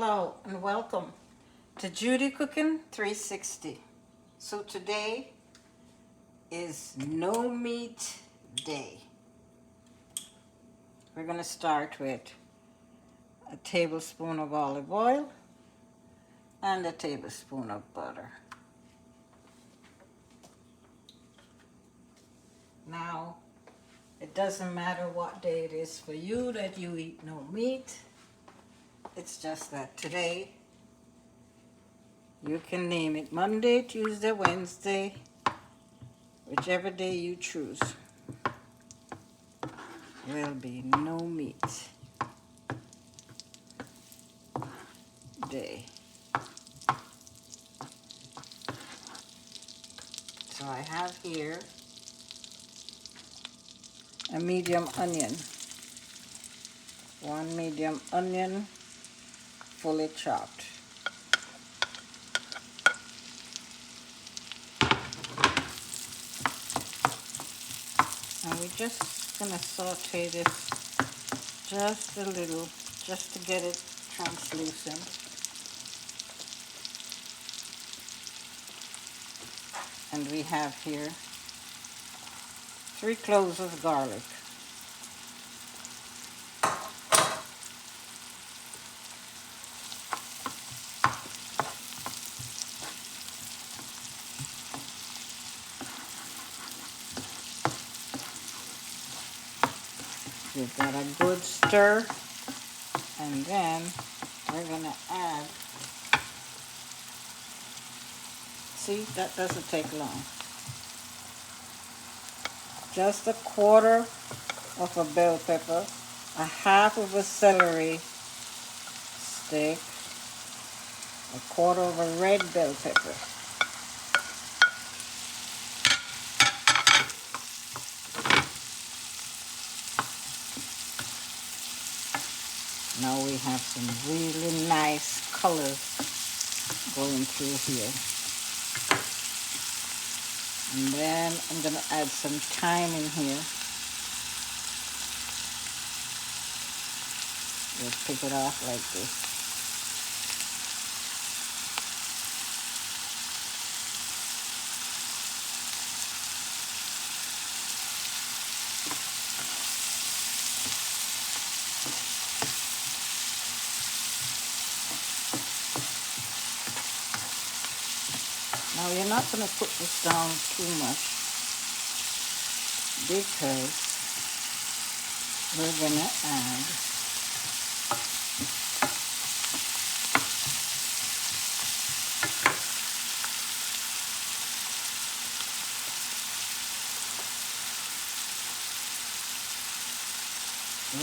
Hello and welcome to Judy Cooking 360. So today is no meat day. We're going to start with a tablespoon of olive oil and a tablespoon of butter. Now, it doesn't matter what day it is for you that you eat no meat. It's just that today you can name it Monday, Tuesday, Wednesday, whichever day you choose. Will be no meat day. So I have here a medium onion. One medium onion, fully chopped. And we're just gonna saute this just a little, just to get it translucent. And we have here 3 cloves of garlic. Give that a good stir, and then we're gonna add, see, that doesn't take long. Just a quarter of a bell pepper, a half of a celery stick, a quarter of a red bell pepper. Now we have some really nice colors going through here. And then I'm going to add some thyme in here. Just pick it off like this. Now you're not going to put this down too much because we're going to add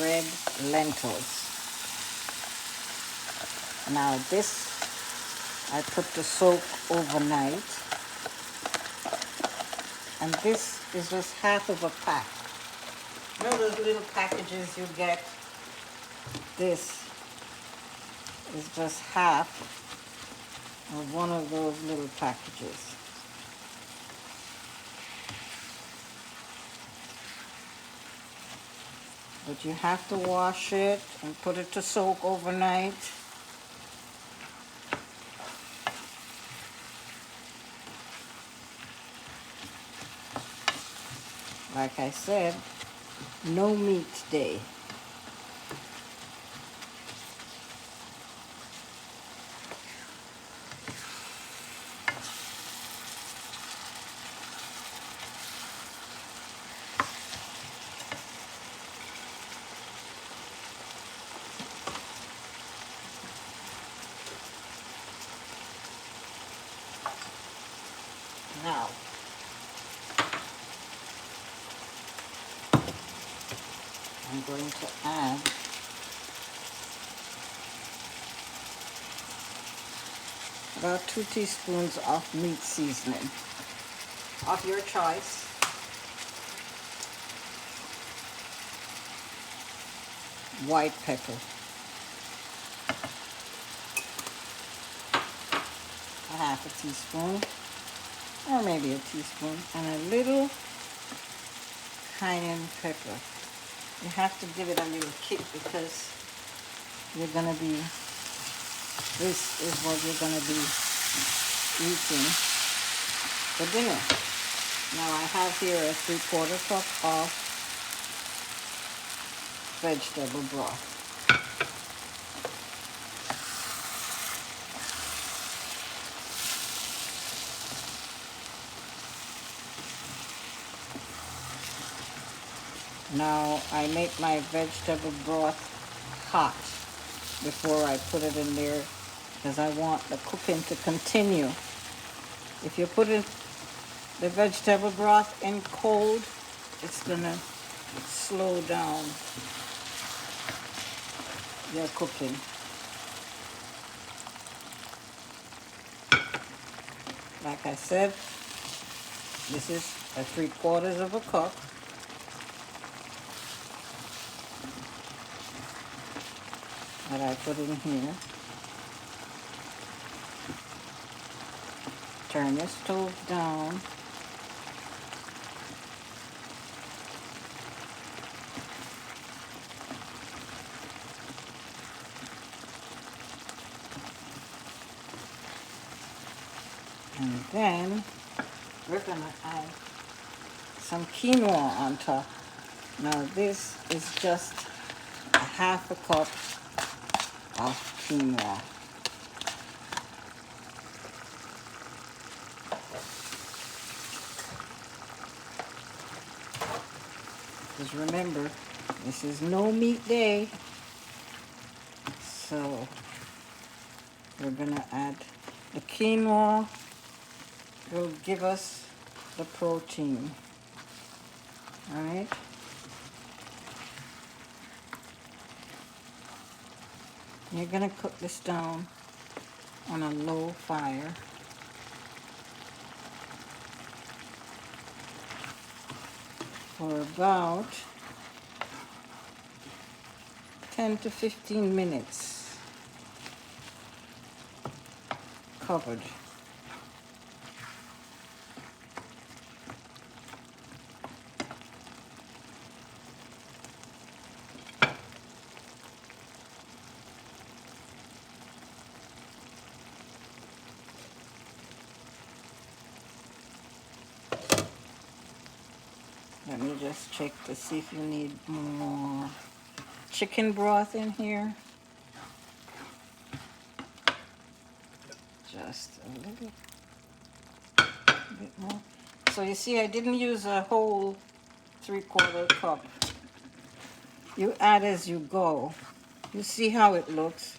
red lentils. Now this I put to soak overnight, and this is just half of a pack. You know those little packages you get? This is just half of one of those little packages. But you have to wash it and put it to soak overnight. Like I said, no meat day. Now, I'm going to add about 2 teaspoons of meat seasoning of your choice. White pepper. A half a teaspoon, or maybe a teaspoon, and a little cayenne pepper. You have to give it a little kick because you're going to be This is what we're going to be eating for dinner. Now I have here a 3/4 cup of vegetable broth. Now I make my vegetable broth hot before I put it in there because I want the cooking to continue. If you put the vegetable broth in cold, it's gonna slow down your cooking. Like I said, this is a 3/4 of a cup. That I put in here. Turn the stove down. And then we're gonna add some quinoa on top. Now this is just a 1/2 cup of quinoa. Because remember, this is no meat day, so we're gonna add the quinoa. Will give us the protein. All right. You're gonna cook this down on a low fire. For about 10 to 15 minutes. Covered. Let me just check to see if you need more chicken broth in here. Just a little bit more. So you see, I didn't use a whole 3/4 cup. You add as you go. You see how it looks.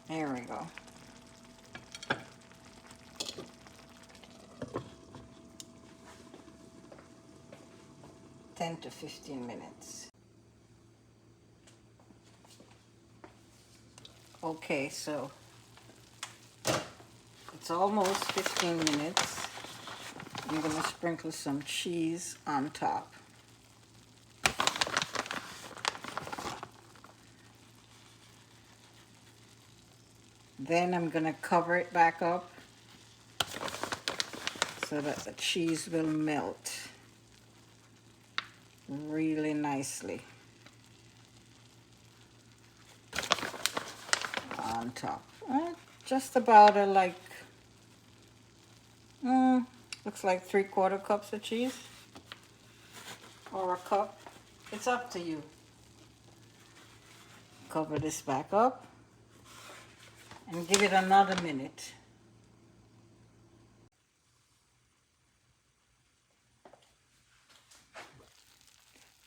There we go. (10 to 15 minutes). Okay, so it's almost 15 minutes. I'm going to sprinkle some cheese on top. Then I'm going to cover it back up so that the cheese will melt really nicely on top. Just about looks like 3/4 cups of cheese or a cup. It's up to you. Cover this back up and give it another minute.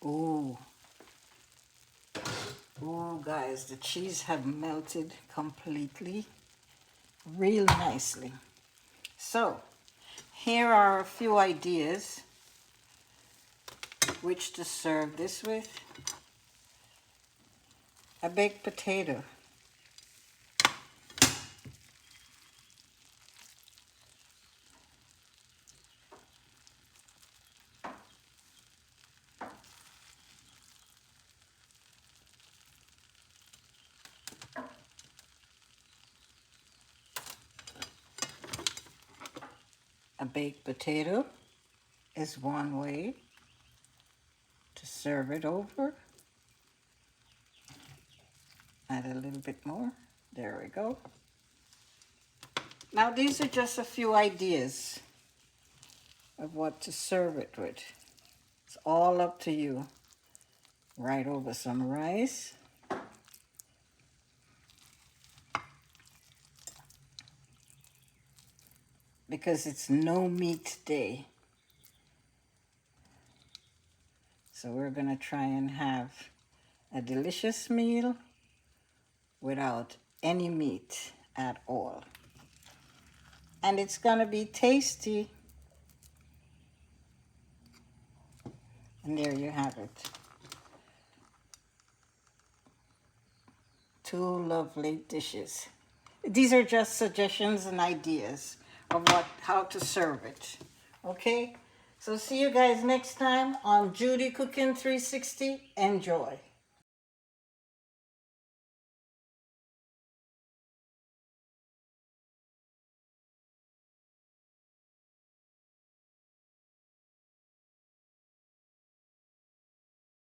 Ooh. Ooh, guys, the cheese have melted completely, real nicely. So, here are a few ideas which to serve this with. A baked potato. A baked potato is one way to serve it over. Add a little bit more. There we go. Now these are just a few ideas of what to serve it with. It's all up to you. Right over some rice. Because it's no meat day. So we're gonna try and have a delicious meal without any meat at all. And it's gonna be tasty. And there you have it. Two lovely dishes. These are just suggestions and ideas of how to serve it. Okay? So see you guys next time on Judy Cooking 360. Enjoy.